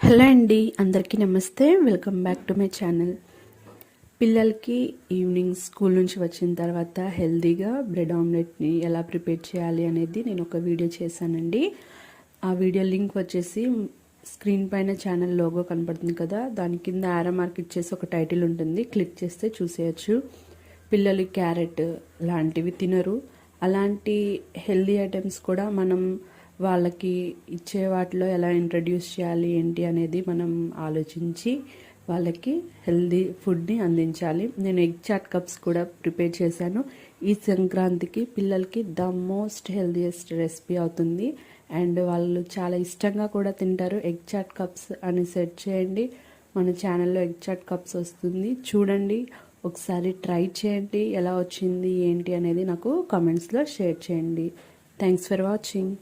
Hello అండి, అందరికీ నమస్తే. Welcome back to my channel. పిల్లలకి ఈవినింగ్ స్కూల్ నుంచి వచ్చిన తర్వాత హెల్తీగా బ్రెడ్ ఆమ్లెట్ని ఎలా ప్రిపేర్ చేయాలి అనేది నేను ఒక వీడియో చేశానండి. ఆ వీడియో లింక్ వచ్చేసి స్క్రీన్ పైన ఛానల్ లోగో కనపడుతుంది కదా, దాని కింద యారో మార్క్ ఇచ్చేసి ఒక టైటిల్ ఉంటుంది, క్లిక్ చేస్తే చూసేయచ్చు. పిల్లలు క్యారెట్ లాంటివి తినరు, అలాంటి హెల్తీ ఐటమ్స్ కూడా మనం వాళ్ళకి ఇచ్చే వాటిలో ఎలా ఇంట్రడ్యూస్ చేయాలి ఏంటి అనేది మనం ఆలోచించి వాళ్ళకి హెల్దీ ఫుడ్ని అందించాలి. నేను ఎగ్ చాట్ కప్స్ కూడా ప్రిపేర్ చేశాను. ఈ సంక్రాంతికి పిల్లలకి ద మోస్ట్ హెల్దీయెస్ట్ రెసిపీ అవుతుంది అండ్ వాళ్ళు చాలా ఇష్టంగా కూడా తింటారు. ఎగ్ చాట్ కప్స్ అని సెర్చ్ చేయండి, మన ఛానల్లో ఎగ్ చాట్ కప్స్ వస్తుంది, చూడండి, ఒకసారి ట్రై చేయండి. ఎలా వచ్చింది ఏంటి అనేది నాకు కామెంట్స్లో షేర్ చేయండి. Thanks for watching.